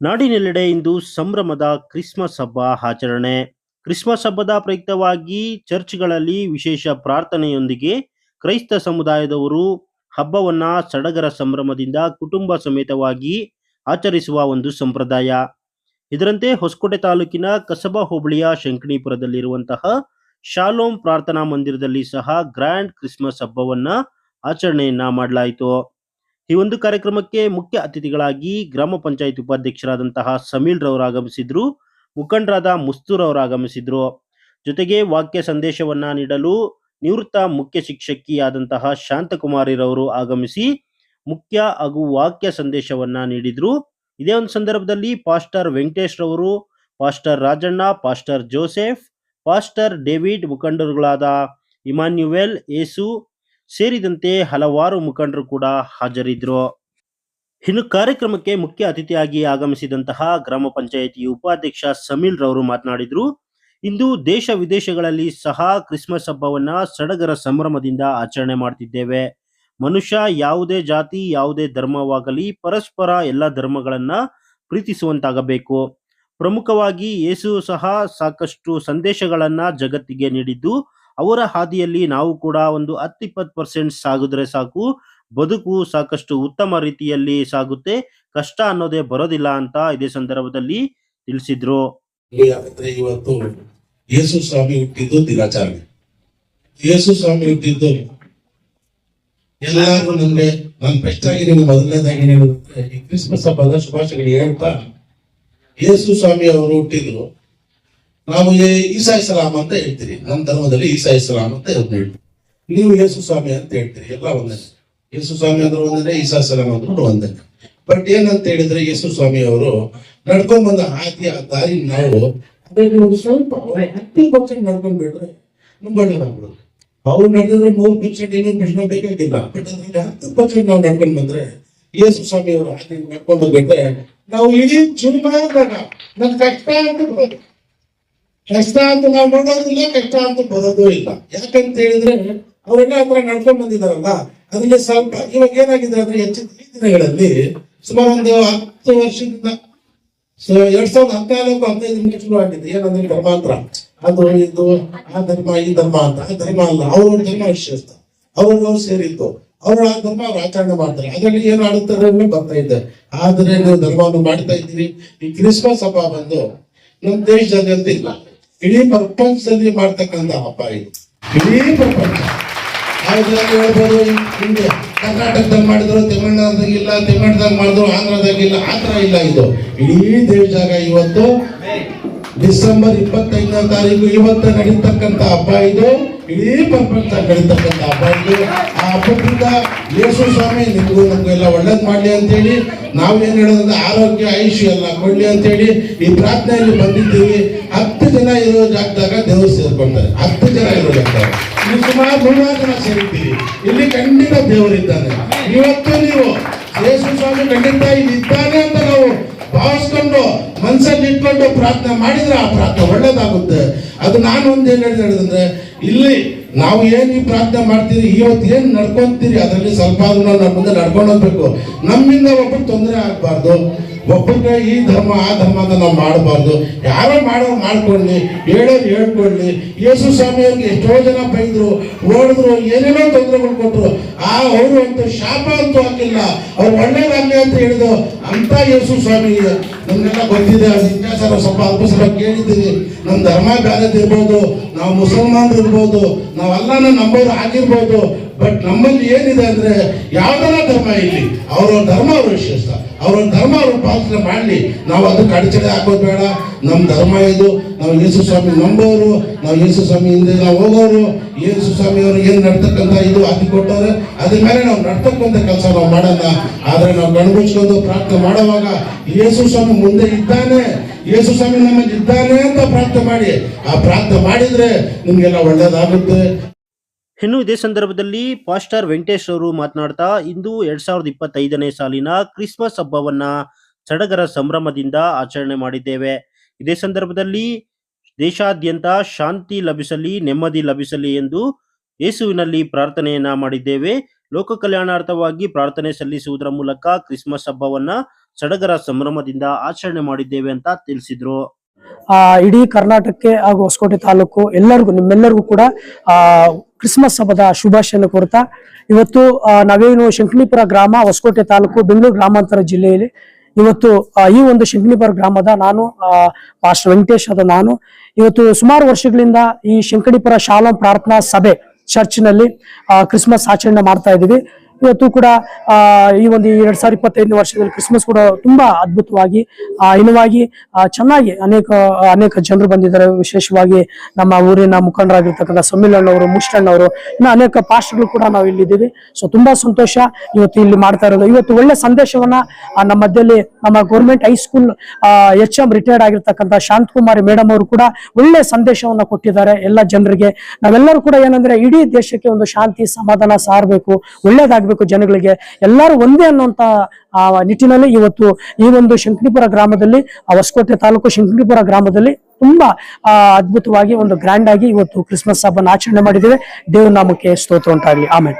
ನಾಡಿನೆಲ್ಲೆಡೆ ಇಂದು ಸಂಭ್ರಮದ ಕ್ರಿಸ್ಮಸ್ ಹಬ್ಬ ಆಚರಣೆ. ಕ್ರಿಸ್ಮಸ್ ಹಬ್ಬದ ಪ್ರಯುಕ್ತವಾಗಿ ಚರ್ಚ್ಗಳಲ್ಲಿ ವಿಶೇಷ ಪ್ರಾರ್ಥನೆಯೊಂದಿಗೆ ಕ್ರೈಸ್ತ ಸಮುದಾಯದವರು ಹಬ್ಬವನ್ನ ಸಡಗರ ಸಂಭ್ರಮದಿಂದ ಕುಟುಂಬ ಸಮೇತವಾಗಿ ಆಚರಿಸುವ ಒಂದು ಸಂಪ್ರದಾಯ. ಇದರಂತೆ ಹೊಸಕೋಟೆ ತಾಲೂಕಿನ ಕಸಬಾ ಹೋಬಳಿಯ ಶಂಕಣಿಪುರದಲ್ಲಿರುವಂತಹ ಶಾಲೋಮ್ ಪ್ರಾರ್ಥನಾ ಮಂದಿರದಲ್ಲಿ ಸಹ ಗ್ರ್ಯಾಂಡ್ ಕ್ರಿಸ್ಮಸ್ ಹಬ್ಬವನ್ನ ಆಚರಣೆಯನ್ನ ಮಾಡಲಾಯಿತು. ಈ ಒಂದು ಕಾರ್ಯಕ್ರಮಕ್ಕೆ ಮುಖ್ಯ ಅತಿಥಿಗಳಾಗಿ ಗ್ರಾಮ ಪಂಚಾಯತ್ ಉಪಾಧ್ಯಕ್ಷರಾದಂತಹ ಸಮೀಲ್ ರವರು ಆಗಮಿಸಿದ್ರು. ಮುಖಂಡರಾದ ಮುಸ್ತೂರ್ ಅವರು ಆಗಮಿಸಿದ್ರು. ಜೊತೆಗೆ ವಾಕ್ಯ ಸಂದೇಶವನ್ನ ನೀಡಲು ನಿವೃತ್ತ ಮುಖ್ಯ ಶಿಕ್ಷಕಿಯಾದಂತಹ ಶಾಂತಕುಮಾರಿರವರು ಆಗಮಿಸಿ ಮುಖ್ಯ ಹಾಗೂ ವಾಕ್ಯ ಸಂದೇಶವನ್ನ ನೀಡಿದ್ರು. ಇದೇ ಒಂದು ಸಂದರ್ಭದಲ್ಲಿ ಪಾಸ್ಟರ್ ವೆಂಕಟೇಶ್ ರವರು, pastor Rajanna, pastor Joseph, pastor David, ಮುಖಂಡರುಗಳಾದ ಇಮಾನ್ಯುವೆಲ್, ಯೇಸು ಸೇರಿದಂತೆ ಹಲವಾರು ಮುಖಂಡರು ಕೂಡ ಹಾಜರಿದ್ರು. ಇನ್ನು ಕಾರ್ಯಕ್ರಮಕ್ಕೆ ಮುಖ್ಯ ಅತಿಥಿಯಾಗಿ ಆಗಮಿಸಿದಂತಹ ಗ್ರಾಮ ಪಂಚಾಯಿತಿ ಉಪಾಧ್ಯಕ್ಷ ಸಮೀಲ್ ರವರು ಮಾತನಾಡಿದ್ರು. ಇಂದು ದೇಶ ವಿದೇಶಗಳಲ್ಲಿ ಸಹ ಕ್ರಿಸ್ಮಸ್ ಹಬ್ಬವನ್ನ ಸಡಗರ ಸಂಭ್ರಮದಿಂದ ಆಚರಣೆ ಮಾಡ್ತಿದ್ದೇವೆ. ಮನುಷ್ಯ ಯಾವುದೇ ಜಾತಿ, ಯಾವುದೇ ಧರ್ಮವಾಗಲಿ ಪರಸ್ಪರ ಎಲ್ಲ ಧರ್ಮಗಳನ್ನ ಪ್ರೀತಿಸುವಂತಾಗಬೇಕು. ಪ್ರಮುಖವಾಗಿ ಯೇಸು ಸಹ ಸಾಕಷ್ಟು ಸಂದೇಶಗಳನ್ನ ಜಗತ್ತಿಗೆ ನೀಡಿದ್ದು, ಅವರ ಹಾದಿಯಲ್ಲಿ ನಾವು ಕೂಡ ಒಂದು 10-20% ಸಾಗಿದ್ರೆ ಸಾಕು, ಬದುಕು ಸಾಕಷ್ಟು ಉತ್ತಮ ರೀತಿಯಲ್ಲಿ ಸಾಗುತ್ತೆ, ಕಷ್ಟ ಅನ್ನೋದೇ ಬರೋದಿಲ್ಲ ಅಂತ ಇದೇ ಸಂದರ್ಭದಲ್ಲಿ ತಿಳಿಸಿದ್ರು. ಇವತ್ತು ಯೇಸು ಸ್ವಾಮಿ ಹುಟ್ಟಿದ್ದು ದಿನಾಚರಣೆ. ಯೇಸು ಸ್ವಾಮಿ ಹುಟ್ಟಿದ್ದು ಎಲ್ಲರೂ ನಮ್ಗೆ ನಾನು ಬೆಸ್ಟ್ ಆಗಿ ನಿಮ್ಗೆ ಮೊದಲನೇದಾಗಿ ಈ ಕ್ರಿಸ್ಮಸ್ ಹಬ್ಬದ ಶುಭಾಶಯಗಳು ಹೇಳ್ತಾ, ಯೇಸು ಸ್ವಾಮಿ ಅವರು ಹುಟ್ಟಿದ್ರು. ನಾವು ಈಸಾ ಇಸ್ಲಾಂ ಅಂತ ಹೇಳ್ತೀರಿ, ನಮ್ಮ ಧರ್ಮದಲ್ಲಿ ಈಸಾ ಇಸ್ಲಾಂ ಅಂತ ಹೇಳ್ತೀವಿ. ನೀವು ಯೇಸು ಸ್ವಾಮಿ ಅಂತ ಹೇಳ್ತೀರಿ, ಎಲ್ಲ ಒಂದೇ. ಯೇಸು ಸ್ವಾಮಿ ಅಂದ್ರೆ ಒಂದೇ, ಈಸಾ ಇಸ್ಲಾಂ ಅಂದ್ರೂ ಒಂದೇ. ಬಟ್ ಏನಂತ ಹೇಳಿದ್ರೆ, ಯೇಸು ಸ್ವಾಮಿ ಅವರು ನಡ್ಕೊಂಡ್ ಬಂದ ಹಾದಿ, ಆ ದಾರಿ ನಾವು ಸ್ವಲ್ಪ 10% ನಡ್ಕೊಂಡ್ ಬಿಡ್ರೆ ನಮ್ಗೆ ಒಳ್ಳೇದಾಗ್ಬಿಡುದು. ಅವ್ರು ನಡೆದ್ರೆ 3% ಇನ್ನೊಂದು ಪ್ರಶ್ನೆ ಬೇಕಾಗಿಲ್ಲ. ಬಟ್ ಅದ್ರಲ್ಲಿ 10% ನಾವು ನಡ್ಕೊಂಡ್ ಬಂದ್ರೆ, ಯೇಸು ಸ್ವಾಮಿ ಅವರು ಹಾದಿ ನಡ್ಕೊಂಡ್ ಬಂದ್ಬಿಟ್ರೆ ನಾವು ಇಡೀ ಜೀವನದಾಗ ನನ್ ಕಷ್ಟ ಅಂತ ನಾವು ನೋಡೋದಿಲ್ಲ, ಕಷ್ಟ ಅಂತ ಬರೋದು ಇಲ್ಲ. ಯಾಕಂತ ಹೇಳಿದ್ರೆ ಅವರೆಲ್ಲ ಹತ್ರ ನಡ್ಕೊಂಡ್ ಬಂದಿದಾರಲ್ಲ, ಅದ್ರಲ್ಲಿ ಸ್ವಲ್ಪ ಇವಾಗ ಏನಾಗಿದೆ ಅಂದ್ರೆ ಹೆಚ್ಚಿನ ಈ ದಿನಗಳಲ್ಲಿ ಸುಮಾರು ಒಂದು 10 ವರ್ಷದಿಂದ 2014-15 ಶುರು ಆಗಿದೆ. ಏನಂದ್ರೆ ಧರ್ಮಾಂತರ, ಅದು ಇದು, ಆ ಧರ್ಮ ಈ ಧರ್ಮ ಅಂತ. ಆ ಧರ್ಮ ಅಲ್ಲ, ಅವ್ರ ಧರ್ಮ ವಿಶ್ವಸ್ತ, ಅವ್ರು ಸೇರಿತ್ತು, ಅವ್ರ ಆ ಧರ್ಮ ಅವ್ರು ಆಚರಣೆ ಮಾಡ್ತಾರೆ. ಅದರಲ್ಲಿ ಏನು ಆಡುತ್ತಾರೆ ಬರ್ತಾ ಇದೆ. ಆದ್ರೆ ನೀವು ಧರ್ಮವನ್ನು ಮಾಡ್ತಾ ಇದ್ದೀರಿ. ಈ ಕ್ರಿಸ್ಮಸ್ ಹಬ್ಬ ಬಂದು ನಮ್ಮ ದೇಶದಲ್ಲಿ ಇಲ್ಲ, ಇಡೀ ಪ್ರಪಂಚದಲ್ಲಿ ಮಾಡ್ತಕ್ಕಂಥ ಹಬ್ಬ ಇದು. ಇಡೀ ಪ್ರಪಂಚ ಹೇಳ್ಬೋದು. ಇಂಡಿಯಾ ಕರ್ನಾಟಕದಲ್ಲಿ ಮಾಡಿದ್ರು, ತಮಿಳ್ನಾಡದಾಗಿಲ್ಲ, ತಮಿಳ್ನಾಡದಾಗ ಮಾಡಿದ್ರು, ಆಂಧ್ರದಾಗಿಲ್ಲ, ಆತರ ಇಲ್ಲ. ಇದು ಇಡೀ ದೇಶದಾಗ ಇವತ್ತು ಡಿಸೆಂಬರ್ 25ನೇ ತಾರೀಕು ಇವತ್ತು ನಡೀತಕ್ಕಂಥ ಹಬ್ಬ ಇದು. ಇಡೀ ಪ್ರಪಂಚ ನಡೀತಕ್ಕಂಥ ಹಬ್ಬ ಇದು. ಆ ಹಬ್ಬದಿಂದ ಯೇಸು ಸ್ವಾಮಿ ನಿಮಗೂ ನಮಗೆಲ್ಲ ಒಳ್ಳೇದ್ ಮಾಡ್ಲಿ ಅಂತೇಳಿ ನಾವೇನ್ ಹೇಳೋದಂದ್ರೆ ಆರೋಗ್ಯ ಆಯುಷ್ಯ ಎಲ್ಲ ಕೊಡ್ಲಿ ಅಂತೇಳಿ ಈ ಪ್ರಾರ್ಥನೆಯಲ್ಲಿ ಬಂದಿದ್ದೀವಿ. 10 ಜನ ಇರೋ ಜಾಗದಾಗ ದೇವರು ಸೇರ್ಕೊಂತಾರೆ. 10 ಜನ ಇರೋ ಜಾಗದಾಗ ನೀವು ಸುಮಾರು 100 ಜನ ಸೇರಿದ್ದೀರಿ. ಇಲ್ಲಿ ಖಂಡಿತ ದೇವರಿದ್ದಾನೆ. ಇವತ್ತು ನೀವು ಯೇಸು ಸ್ವಾಮಿ ಖಂಡಿತ ಇಲ್ಲಿ ಇದ್ದಾನೆ ಅಂತ ನಾವು ಭಾವಿಸ್ಕೊಂಡು ಮನಸ್ಸಲ್ಲಿ ಇಟ್ಕೊಂಡು ಪ್ರಾರ್ಥನೆ ಮಾಡಿದ್ರೆ ಆ ಪ್ರಾರ್ಥನೆ ಒಳ್ಳೇದಾಗುತ್ತೆ. ಅದು ನಾನು ಒಂದೇನು ಹೇಳಿದ್ರೆ, ಇಲ್ಲಿ ನಾವು ಏನ್ ಈ ಪ್ರಾರ್ಥನೆ ಮಾಡ್ತೀರಿ, ಇವತ್ತು ಏನ್ ನಡ್ಕೊಂತೀರಿ ಅದರಲ್ಲಿ ಸ್ವಲ್ಪ ನಮ್ಮ ಮುಂದೆ ನಡ್ಕೊಂಡು ಹೋಗ್ಬೇಕು. ನಮ್ಮಿಂದ ಒಬ್ಬರು ತೊಂದರೆ ಆಗ್ಬಾರ್ದು, ಒಬ್ಬರಿಗೆ ಈ ಧರ್ಮ ಆ ಧರ್ಮ ಅಂತ ನಾವು ಮಾಡಬಾರ್ದು. ಯಾರೋ ಮಾಡ್ಕೊಳ್ಳಿ, ಹೇಳೋರು ಹೇಳ್ಕೊಳ್ಳಿ. ಯೇಸು ಸ್ವಾಮಿ ಅವ್ರಿಗೆ ಎಷ್ಟೋ ಜನ ಬೈದ್ರು, ಓಡಿದ್ರು, ಏನೇನೋ ತೊಂದರೆಗಳು ಕೊಟ್ರು. ಅವರು ಅಂತ ಶಾಪ ಅಂತೂ ಹಾಕಿಲ್ಲ, ಅವ್ರು ಒಳ್ಳೇದಾಗ್ಲಿ ಅಂತ ಹೇಳಿದ್ರು. ಅಂತ ಯೇಸು ಸ್ವಾಮಿ ನಮ್ಗೆಲ್ಲ ಗೊತ್ತಿದೆ. ಇತಿಹಾಸ ಸ್ವಲ್ಪ ಅಲ್ಪ ಸ್ವಲ್ಪ ಕೇಳಿದ್ದೀವಿ. ನಮ್ಮ ಧರ್ಮ ಬೇರೆದಿರ್ಬೋದು, ನಾವು ಮುಸಲ್ಮಾನರು ಇರ್ಬೋದು, ನಾವು ಅಲ್ಲನ ನಂಬೋರು ಆಗಿರ್ಬೋದು. ಬಟ್ ನಮ್ಮಲ್ಲಿ ಏನಿದೆ ಅಂದ್ರೆ ಯಾವ್ದಾರ ಧರ್ಮ ಇಲ್ಲಿ ಅವ್ರ ಧರ್ಮ ಅವ್ರ ವಿಶ್ವಾಸ, ಅವ್ರ ಧರ್ಮ ಅವ್ರ ಪಾಲನೆ ಮಾಡಲಿ. ನಾವು ಅದಕ್ಕೆ ಅಡಚಣೆ ಹಾಕೋದು ಬೇಡ. ನಮ್ಮ ಧರ್ಮ ಇದು. ನಾವು ಯೇಸು ಸ್ವಾಮಿ ನಂಬೋರು, ನಾವು ಯೇಸು ಸ್ವಾಮಿ ಹಿಂದೆ ನಾವು ಹೋಗೋರು. ಯೇಸು ಸ್ವಾಮಿ ಅವರು ಏನ್ ನಡ್ತಕ್ಕಂಥ ಇದು ಹಾಕಿ ಕೊಟ್ಟವ್ರೆ, ಅದ್ರ ಮೇಲೆ ನಾವು ನಡ್ತಕ್ಕಂಥ ಕೆಲಸ ನಾವು ಮಾಡೋಣ. ಆದ್ರೆ ನಾವು ಕಣ್ಮುಚ್ಕೊಂಡು ಪ್ರಾರ್ಥನೆ ಮಾಡುವಾಗ ಯೇಸು ಸ್ವಾಮಿ ಮುಂದೆ ಇದ್ದಾನೆ, ಯೇಸು ಸ್ವಾಮಿ ನಮ್ಮಲ್ಲಿ ಇದ್ದಾನೆ ಅಂತ ಪ್ರಾರ್ಥನೆ ಮಾಡಿ. ಆ ಪ್ರಾರ್ಥನೆ ಮಾಡಿದ್ರೆ ನಿಮ್ಗೆಲ್ಲ ಒಳ್ಳೇದಾಗುತ್ತೆ. ಇನ್ನು ಇದೇ ಸಂದರ್ಭದಲ್ಲಿ ಪಾಸ್ಟರ್ ವೆಂಕಟೇಶ್ ಅವರು ಮಾತನಾಡ್ತಾ, ಇಂದು 2025ನೇ ಸಾಲಿನ ಕ್ರಿಸ್ಮಸ್ ಹಬ್ಬವನ್ನ ಸಡಗರ ಸಂಭ್ರಮದಿಂದ ಆಚರಣೆ ಮಾಡಿದ್ದೇವೆ. ಇದೇ ಸಂದರ್ಭದಲ್ಲಿ ದೇಶಾದ್ಯಂತ ಶಾಂತಿ ಲಭಿಸಲಿ, ನೆಮ್ಮದಿ ಲಭಿಸಲಿ ಎಂದು ಯೇಸುವಿನಲ್ಲಿ ಪ್ರಾರ್ಥನೆಯನ್ನ ಮಾಡಿದ್ದೇವೆ. ಲೋಕ ಕಲ್ಯಾಣಾರ್ಥವಾಗಿ ಪ್ರಾರ್ಥನೆ ಸಲ್ಲಿಸುವುದರ ಮೂಲಕ ಕ್ರಿಸ್ಮಸ್ ಹಬ್ಬವನ್ನ ಸಡಗರ ಸಂಭ್ರಮದಿಂದ ಆಚರಣೆ ಮಾಡಿದ್ದೇವೆ ಅಂತ ತಿಳಿಸಿದ್ರು. ಇಡೀ ಕರ್ನಾಟಕಕ್ಕೆ ಹಾಗೂ ಹೊಸಕೋಟೆ ತಾಲೂಕು ಎಲ್ಲರಿಗೂ ನಿಮ್ಮೆಲ್ಲರಿಗೂ ಕೂಡ ಕ್ರಿಸ್ಮಸ್ ಹಬ್ಬದ ಶುಭಾಶಯನ ಕೋರ್ತಾ ಇವತ್ತು ನಾವೇನು ಶಂಕಣಿಪುರ ಗ್ರಾಮ ಹೊಸಕೋಟೆ ತಾಲೂಕು ಬೆಂಗಳೂರು ಗ್ರಾಮಾಂತರ ಜಿಲ್ಲೆಯಲ್ಲಿ ಇವತ್ತು ಈ ಒಂದು ಶಂಕಣಿಪುರ ಗ್ರಾಮದ ನಾನು ಪಾಸ್ಟರ್ ವೆಂಕಟೇಶ್ ಆದ ನಾನು ಇವತ್ತು ಸುಮಾರು ವರ್ಷಗಳಿಂದ ಈ ಶಂಕಣಿಪುರ ಶಾಲೋಮ್ ಪ್ರಾರ್ಥನಾ ಸಭೆ ಚರ್ಚ್ನಲ್ಲಿ ಕ್ರಿಸ್ಮಸ್ ಆಚರಣೆ ಮಾಡ್ತಾ ಇದ್ದೀವಿ. ಇವತ್ತು ಕೂಡ ಈ ಒಂದು 2025 ವರ್ಷದಲ್ಲಿ ಕ್ರಿಸ್ಮಸ್ ಕೂಡ ತುಂಬಾ ಅದ್ಭುತವಾಗಿ ಇನುವಾಗಿ ಚೆನ್ನಾಗಿ ಅನೇಕ ಜನರು ಬಂದಿದ್ದಾರೆ. ವಿಶೇಷವಾಗಿ ನಮ್ಮ ಊರಿನ ಮುಖಂಡರಾಗಿರ್ತಕ್ಕಂಥ ಸಮ್ಮಿಲಣ್ಣವರು, ಮುಷ್ಟಣ್ಣವರು, ಇನ್ನು ಅನೇಕ ಪಾಸ್ಟರ್ಗಳು ಕೂಡ ನಾವು ಇಲ್ಲಿದ್ದೀವಿ. ಸೊ ತುಂಬಾ ಸಂತೋಷ ಇವತ್ತು ಇಲ್ಲಿ ಮಾಡ್ತಾ ಇರೋದು. ಇವತ್ತು ಒಳ್ಳೆ ಸಂದೇಶವನ್ನ ನಮ್ಮ ಮಧ್ಯದಲ್ಲಿ ನಮ್ಮ ಗೌರ್ಮೆಂಟ್ ಹೈಸ್ಕೂಲ್ HM ರಿಟೈರ್ಡ್ ಆಗಿರ್ತಕ್ಕಂಥ ಶಾಂತಕುಮಾರಿ ಮೇಡಮ್ ಅವರು ಕೂಡ ಒಳ್ಳೆ ಸಂದೇಶವನ್ನ ಕೊಟ್ಟಿದ್ದಾರೆ ಎಲ್ಲ ಜನರಿಗೆ. ನಾವೆಲ್ಲರೂ ಕೂಡ ಏನಂದ್ರೆ ಇಡೀ ದೇಶಕ್ಕೆ ಒಂದು ಶಾಂತಿ ಸಮಾಧಾನ ಸಾರಬೇಕು, ಒಳ್ಳೇದಾಗಬೇಕು, ಜನಗಳಿಗೆ ಎಲ್ಲರೂ ಒಂದೇ ಅನ್ನುವಂತ ನಿಟ್ಟಿನಲ್ಲಿ ಇವತ್ತು ಈ ಒಂದು ಶಂಕಣಿಪುರ ಗ್ರಾಮದಲ್ಲಿ ಹೊಸಕೋಟೆ ತಾಲೂಕು ಶಂಕಣಿಪುರ ಗ್ರಾಮದಲ್ಲಿ ತುಂಬಾ ಅದ್ಭುತವಾಗಿ ಒಂದು ಗ್ರ್ಯಾಂಡ್ ಆಗಿ ಇವತ್ತು ಕ್ರಿಸ್ಮಸ್ ಹಬ್ಬನ ಆಚರಣೆ ಮಾಡಿದ್ದೇವೆ. ದೇವ್ರ ನಾಮಕ್ಕೆ ಸ್ತೋತ್ರ ಉಂಟಾಗಲಿ. ಆಮೇಲೆ